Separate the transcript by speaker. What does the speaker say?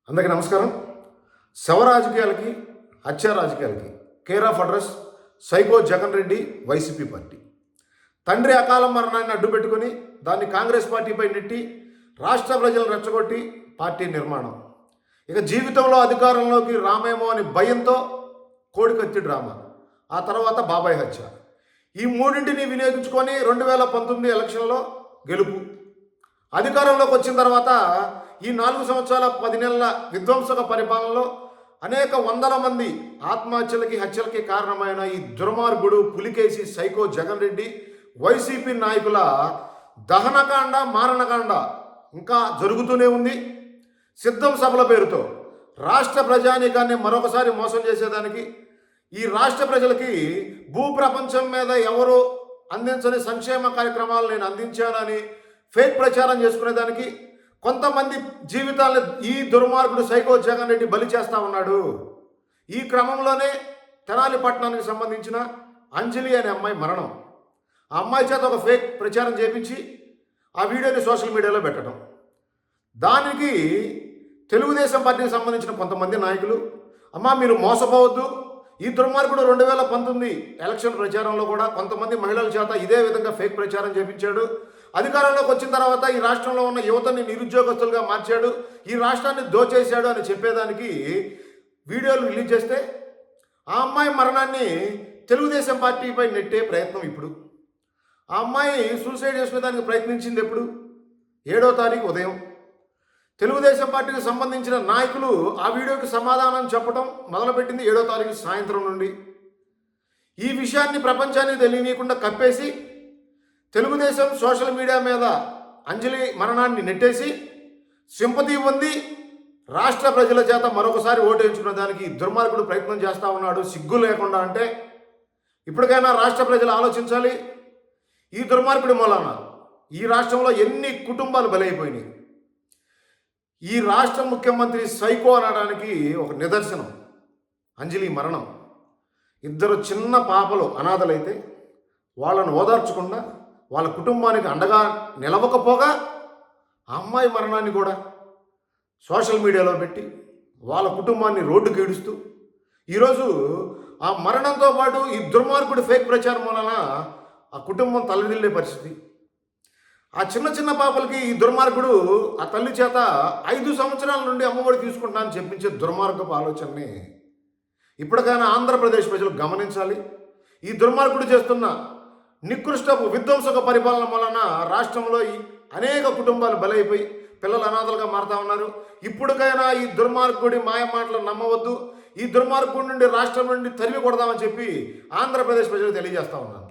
Speaker 1: అందరికీ నమస్కారం. శవ రాజకీయాలకి, హత్య రాజకీయాలకి care of address psycho Jagan Reddy YCP party. తండ్రి అకాల మరణాన్ని అడ్డుపెట్టుకుని దాన్ని కాంగ్రెస్ పార్టీపై నెట్టి రాష్ట్ర ప్రజలను రెచ్చగొట్టి పార్టీ నిర్మాణం. ఇక జీవితంలో అధికారంలోకి రామేమో అని భయంతో కోడికత్తి డ్రామా, ఆ తర్వాత బాబాయ్ హత్య. ఈ మూడింటిని వినియోగించుకొని 2019 ఎలక్షన్లో గెలుపు. అధికారంలోకి వచ్చిన తర్వాత ఈ 4 సంవత్సరాల 10 నెలల విధ్వంసక పరిపాలనలో అనేక వందల మంది ఆత్మహత్యలకి, హత్యలకి కారణమైన ఈ దుర్మార్గుడు పులికేసి సైకో జగన్ రెడ్డి వైసీపీ నాయకుల దహనకాండ, మారణకాండ ఇంకా జరుగుతూనే ఉంది. సిద్ధం సభల పేరుతో రాష్ట్ర ప్రజానీకాన్ని మరొకసారి మోసం చేసేదానికి, ఈ రాష్ట్ర ప్రజలకి భూప్రపంచం మీద ఎవరో అందించని సంక్షేమ కార్యక్రమాలు నేను అందించానని ఫేక్ ప్రచారం చేసుకునేదానికి కొంతమంది జీవితాలను ఈ దుర్మార్గుడు సైకో జగన్ రెడ్డి బలి చేస్తూ ఉన్నాడు. ఈ క్రమంలోనే తెనాలి పట్టణానికి సంబంధించిన అంజలి అనే అమ్మాయి మరణం. ఆ అమ్మాయి చేత ఒక ఫేక్ ప్రచారం చేపించి ఆ వీడియోని సోషల్ మీడియాలో పెట్టడం. దానికి తెలుగుదేశం పార్టీకి సంబంధించిన కొంతమంది నాయకులు, అమ్మా మీరు మోసపోవద్దు, ఈ దుర్మార్గుడు 2019 ఎలక్షన్ ప్రచారంలో కూడా కొంతమంది మహిళల చేత ఇదే విధంగా ఫేక్ ప్రచారం చేపించాడు. అధికారంలోకి వచ్చిన తర్వాత ఈ రాష్ట్రంలో ఉన్న యువతని నిరుద్యోగస్తులుగా మార్చాడు, ఈ రాష్ట్రాన్ని దోచేశాడు అని చెప్పేదానికి వీడియోలు రిలీజ్ చేస్తే ఆ అమ్మాయి మరణాన్ని తెలుగుదేశం పార్టీపై నెట్టే ప్రయత్నం ఇప్పుడు. ఆ అమ్మాయి సూసైడ్ చేసుకునేదానికి ప్రయత్నించింది ఎప్పుడు? 7వ తారీఖు ఉదయం. తెలుగుదేశం పార్టీకి సంబంధించిన నాయకులు ఆ వీడియోకి సమాధానం చెప్పడం మొదలుపెట్టింది 7వ తారీఖు సాయంత్రం నుండి. ఈ విషయాన్ని ప్రపంచానికి తెలియనీయకుండా కప్పేసి తెలుగుదేశం సోషల్ మీడియా మీద అంజలి మరణాన్ని నెట్టేసి సింపతి పొంది రాష్ట్ర ప్రజల చేత మరొకసారి ఓటేయించుకునే దానికి దుర్మార్గుడు ప్రయత్నం చేస్తూ ఉన్నాడు. సిగ్గు లేకుండా అంటే ఇప్పటికైనా రాష్ట్ర ప్రజలు ఆలోచించాలి. ఈ దుర్మార్గుడి మూలాన ఈ రాష్ట్రంలో ఎన్ని కుటుంబాలు బలైపోయినాయి. ఈ రాష్ట్ర ముఖ్యమంత్రి సైకో అనడానికి ఒక నిదర్శనం అంజలి మరణం. 2 చిన్న పాపలు అనాథలైతే వాళ్ళను ఓదార్చకుండా, వాళ్ళ కుటుంబానికి అండగా నిలవకపోగా ఆ అమ్మాయి మరణాన్ని కూడా సోషల్ మీడియాలో పెట్టి వాళ్ళ కుటుంబాన్ని రోడ్డుకి ఈడుస్తూ ఈరోజు ఆ మరణంతో పాటు ఈ దుర్మార్గుడి ఫేక్ ప్రచారం వలన ఆ కుటుంబం తలదిల్లే పరిస్థితి. ఆ చిన్న చిన్న పాపలకి ఈ దుర్మార్గుడు ఆ తల్లి చేత 5 సంవత్సరాల నుండి అమ్మఒడి తీసుకుంటానని చెప్పించే దుర్మార్గపు ఆలోచనని ఇప్పటికైనా ఆంధ్రప్రదేశ్ ప్రజలు గమనించాలి. ఈ దుర్మార్గుడు చేస్తున్న నికృష్టపు విధ్వంసక పరిపాలన వలన రాష్ట్రంలో అనేక కుటుంబాలు బలైపోయి పిల్లలు అనాథలుగా మారుతా ఉన్నారు. ఇప్పటికైనా ఈ దుర్మార్గుడి మాయ మాటలు నమ్మవద్దు. ఈ దుర్మార్గుడి నుండి రాష్ట్రం నుండి తరిమి కొడదామని చెప్పి ఆంధ్రప్రదేశ్ ప్రజలకు తెలియజేస్తా ఉన్నాను.